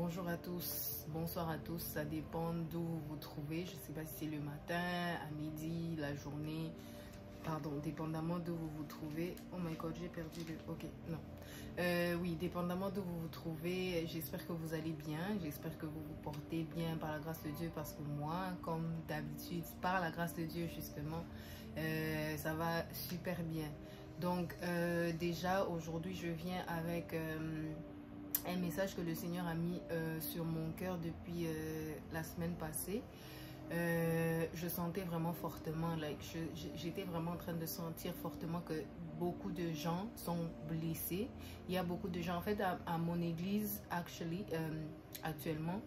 Bonjour à tous, bonsoir à tous, ça dépend d'où vous vous trouvez. Je ne sais pas si c'est le matin, à midi, la journée, pardon, dépendamment d'où vous vous trouvez. Oh my god, j'ai perdu le... Ok, non. Oui, dépendamment d'où vous vous trouvez, j'espère que vous allez bien, j'espère que vous vous portez bien par la grâce de Dieu, parce que moi, comme d'habitude, par la grâce de Dieu justement, ça va super bien. Donc déjà, aujourd'hui, je viens avec... un message que le Seigneur a mis sur mon cœur depuis la semaine passée. Je sentais vraiment fortement, j'étais vraiment en train de sentir fortement que beaucoup de gens sont blessés. Il y a beaucoup de gens, en fait, à mon église, actuellement,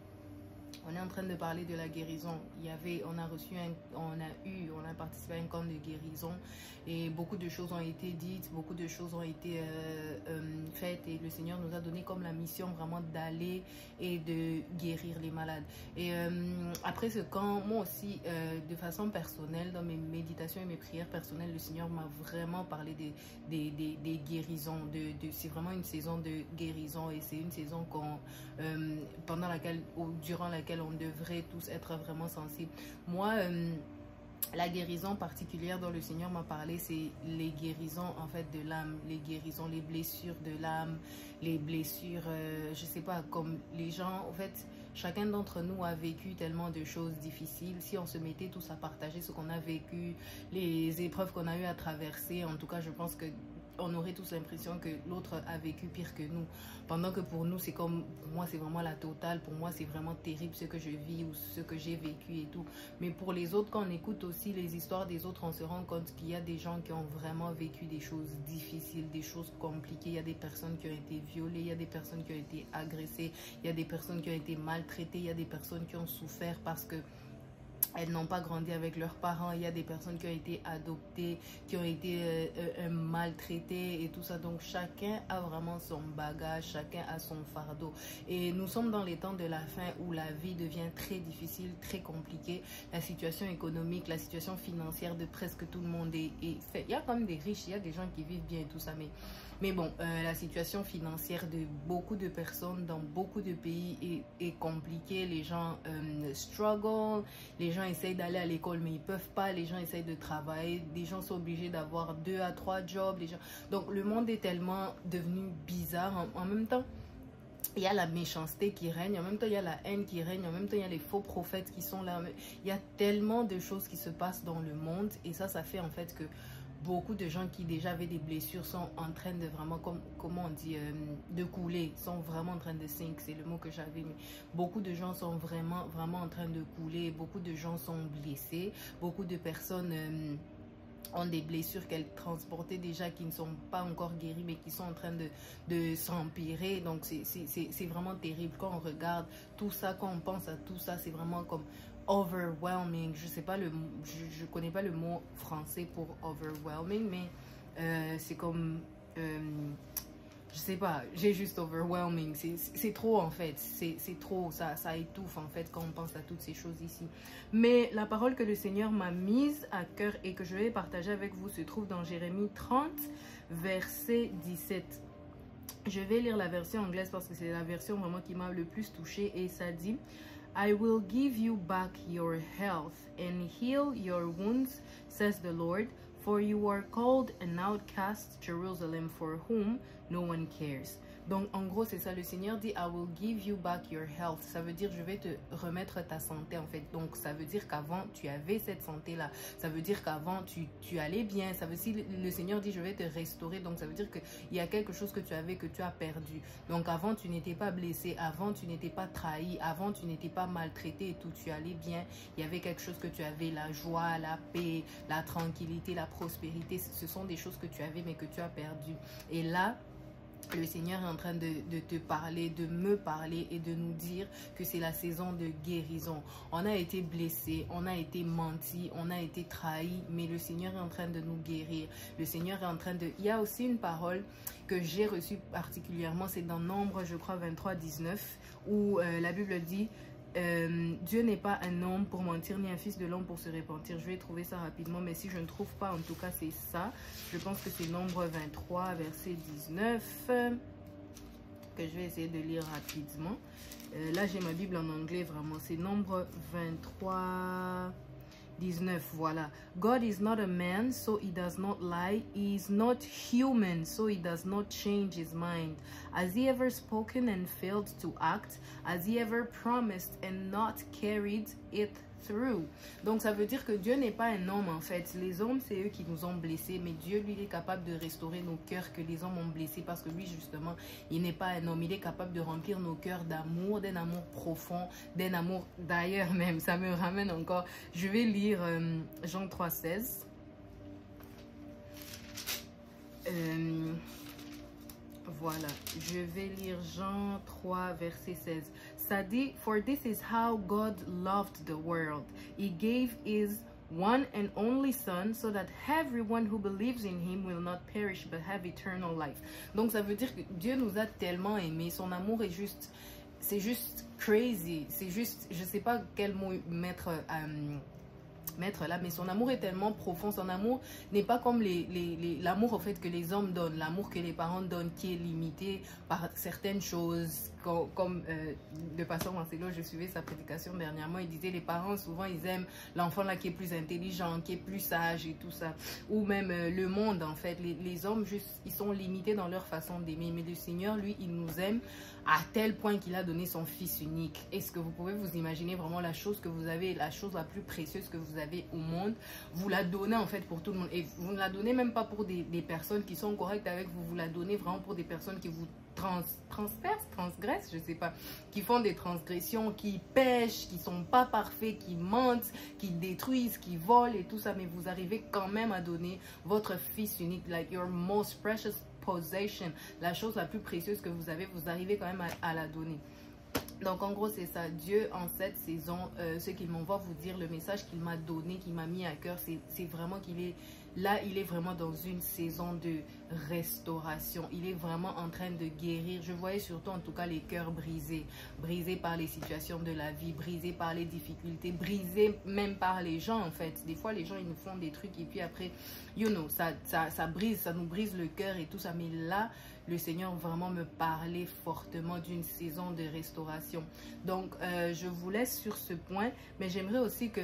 on est en train de parler de la guérison. On a participé à un camp de guérison et beaucoup de choses ont été dites, beaucoup de choses ont été faites, et le Seigneur nous a donné comme la mission vraiment d'aller et de guérir les malades. Et après ce camp, moi aussi, de façon personnelle, dans mes méditations et mes prières personnelles, le Seigneur m'a vraiment parlé des guérisons. C'est vraiment une saison de guérison, et c'est une saison durant laquelle on devrait tous être vraiment sensibles. Moi, la guérison particulière dont le Seigneur m'a parlé, c'est les guérisons en fait de l'âme, les guérisons, les blessures de l'âme, les blessures, je sais pas, comme les gens, en fait, chacun d'entre nous a vécu tellement de choses difficiles. Si on se mettait tous à partager ce qu'on a vécu, les épreuves qu'on a eu à traverser, en tout cas, je pense que on aurait tous l'impression que l'autre a vécu pire que nous. Pendant que pour nous, pour moi, c'est vraiment la totale. Pour moi, c'est vraiment terrible ce que je vis ou ce que j'ai vécu et tout. Mais pour les autres, quand on écoute aussi les histoires des autres, on se rend compte qu'il y a des gens qui ont vraiment vécu des choses difficiles, des choses compliquées. Il y a des personnes qui ont été violées, il y a des personnes qui ont été agressées, il y a des personnes qui ont été maltraitées, il y a des personnes qui ont souffert parce que elles n'ont pas grandi avec leurs parents. Il y a des personnes qui ont été adoptées, qui ont été maltraitées et tout ça. Donc chacun a vraiment son bagage, chacun a son fardeau. Et nous sommes dans les temps de la fin où la vie devient très difficile, très compliquée. La situation économique, la situation financière de presque tout le monde est faite. Il y a quand même des riches, il y a des gens qui vivent bien et tout ça. Mais bon, la situation financière de beaucoup de personnes dans beaucoup de pays est compliquée. Les gens struggle, les gens essayent d'aller à l'école mais ils peuvent pas, les gens essayent de travailler, des gens sont obligés d'avoir 2 à 3 jobs. Donc le monde est tellement devenu bizarre. En même temps, il y a la méchanceté qui règne, en même temps il y a la haine qui règne, en même temps il y a les faux prophètes qui sont là. Il y a tellement de choses qui se passent dans le monde, et ça fait en fait que beaucoup de gens qui déjà avaient des blessures sont en train de vraiment, comment on dit, de couler, sont vraiment en train de sink, c'est le mot que j'avais, mais beaucoup de gens sont vraiment en train de couler, beaucoup de gens sont blessés, beaucoup de personnes ont des blessures qu'elles transportaient déjà, qui ne sont pas encore guéries mais qui sont en train de s'empirer. Donc c'est vraiment terrible quand on regarde tout ça, quand on pense à tout ça, c'est vraiment comme overwhelming. Je sais pas je connais pas le mot français pour overwhelming, mais c'est comme je sais pas, j'ai juste overwhelming, c'est trop en fait, c'est trop, ça étouffe en fait quand on pense à toutes ces choses ici. Mais la parole que le Seigneur m'a mise à cœur et que je vais partager avec vous se trouve dans Jérémie 30, verset 17. Je vais lire la version anglaise parce que c'est la version vraiment qui m'a le plus touchée, et ça dit: I will give you back your health and heal your wounds, says the Lord. For you are called an outcast, Jerusalem, for whom no one cares. Donc, en gros, c'est ça. Le Seigneur dit, I will give you back your health. Ça veut dire, je vais te remettre ta santé, en fait. Donc, ça veut dire qu'avant, tu avais cette santé-là. Ça veut dire qu'avant, tu allais bien. Ça veut dire, le Seigneur dit, je vais te restaurer. Donc, ça veut dire qu'il y a quelque chose que tu avais, que tu as perdu. Donc, avant, tu n'étais pas blessé. Avant, tu n'étais pas trahi. Avant, tu n'étais pas maltraité et tout. Tu allais bien. Il y avait quelque chose que tu avais, la joie, la paix, la tranquillité, la prospérité. Ce sont des choses que tu avais, mais que tu as perdu. Et là, le Seigneur est en train de te parler, de me parler et de nous dire que c'est la saison de guérison. On a été blessé, on a été menti, on a été trahi, mais le Seigneur est en train de nous guérir. Le Seigneur est en train de... Il y a aussi une parole que j'ai reçue particulièrement, c'est dans Nombre, je crois, 23, 19, où la Bible dit... Dieu n'est pas un homme pour mentir, ni un fils de l'homme pour se repentir. Je vais trouver ça rapidement, mais si je ne trouve pas, en tout cas c'est ça. Je pense que c'est Nombre 23, verset 19. que je vais essayer de lire rapidement. Là, j'ai ma Bible en anglais, vraiment. C'est Nombre 23, 19, voilà. God is not a man, so he does not lie. He is not human, so he does not change his mind. Has he ever spoken and failed to act? Has he ever promised and not carried it through? Donc ça veut dire que Dieu n'est pas un homme en fait. Les hommes, c'est eux qui nous ont blessés, mais Dieu, lui, il est capable de restaurer nos cœurs que les hommes ont blessés, parce que lui, justement, il n'est pas un homme. Il est capable de remplir nos cœurs d'amour, d'un amour profond, d'un amour d'ailleurs même. Ça me ramène encore. Je vais lire Jean 3, 16. Voilà, je vais lire Jean 3, verset 16. Ça dit, for this is how God loved the world. He gave his one and only son so that everyone who believes in him will not perish but have eternal life. Donc ça veut dire que Dieu nous a tellement aimés. Son amour est juste, c'est juste crazy. C'est juste, je sais pas quel mot mettre là, mais son amour est tellement profond. Son amour n'est pas comme l'amour au fait que les hommes donnent, l'amour que les parents donnent, qui est limité par certaines choses, comme le pasteur Marcelo, je suivais sa prédication dernièrement, il disait les parents souvent ils aiment l'enfant là qui est plus intelligent, qui est plus sage et tout ça, ou même le monde en fait, les hommes juste ils sont limités dans leur façon d'aimer, mais le Seigneur lui il nous aime à tel point qu'il a donné son fils unique. Est-ce que vous pouvez vous imaginer vraiment la chose que vous avez, la chose la plus précieuse que vous avez au monde, vous la donnez en fait pour tout le monde, et vous ne la donnez même pas pour des personnes qui sont correctes avec vous, vous la donnez vraiment pour des personnes qui vous transgressent, je sais pas, qui font des transgressions, qui pêchent, qui sont pas parfaits, qui mentent, qui détruisent, qui volent et tout ça, mais vous arrivez quand même à donner votre fils unique, like your most precious possession, la chose la plus précieuse que vous avez, vous arrivez quand même à la donner. Donc en gros c'est ça, Dieu en cette saison, ce qu'il m'envoie vous dire, le message qu'il m'a donné, qu'il m'a mis à cœur, c'est vraiment qu'il est là, il est vraiment dans une saison de restauration, il est vraiment en train de guérir. Je voyais surtout en tout cas les cœurs brisés, brisés par les situations de la vie, brisés par les difficultés, brisés même par les gens en fait. Des fois les gens ils nous font des trucs et puis après, you know, ça brise, ça nous brise le cœur et tout ça, mais là le Seigneur vraiment me parlait fortement d'une saison de restauration. Donc, je vous laisse sur ce point, mais j'aimerais aussi que,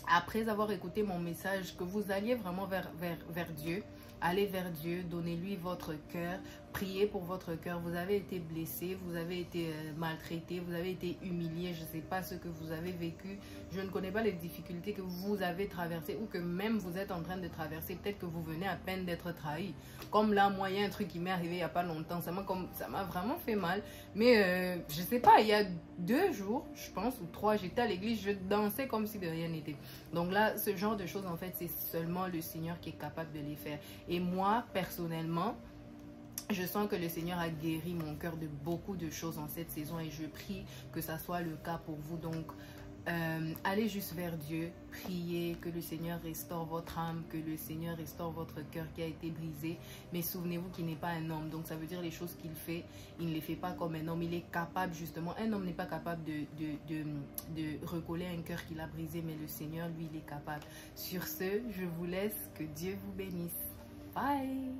après avoir écouté mon message, que vous alliez vraiment vers Dieu. Allez vers Dieu, donnez-lui votre cœur, priez pour votre cœur. Vous avez été blessé, vous avez été maltraité, vous avez été humilié. Je ne sais pas ce que vous avez vécu. Je ne connais pas les difficultés que vous avez traversées ou que même vous êtes en train de traverser. Peut-être que vous venez à peine d'être trahi. Comme là, moi, il y a un truc qui m'est arrivé il n'y a pas longtemps. Ça m'a vraiment fait mal. Mais je ne sais pas, il y a 2 jours, je pense, ou 3, j'étais à l'église, je dansais comme si de rien n'était. Donc là, ce genre de choses, en fait, c'est seulement le Seigneur qui est capable de les faire. Et moi, personnellement, je sens que le Seigneur a guéri mon cœur de beaucoup de choses en cette saison et je prie que ça soit le cas pour vous. Donc, allez juste vers Dieu, priez que le Seigneur restaure votre âme, que le Seigneur restaure votre cœur qui a été brisé. Mais souvenez-vous qu'il n'est pas un homme. Donc, ça veut dire les choses qu'il fait, il ne les fait pas comme un homme. Il est capable justement, un homme n'est pas capable de recoller un cœur qu'il a brisé, mais le Seigneur, lui, il est capable. Sur ce, je vous laisse, que Dieu vous bénisse. Bye!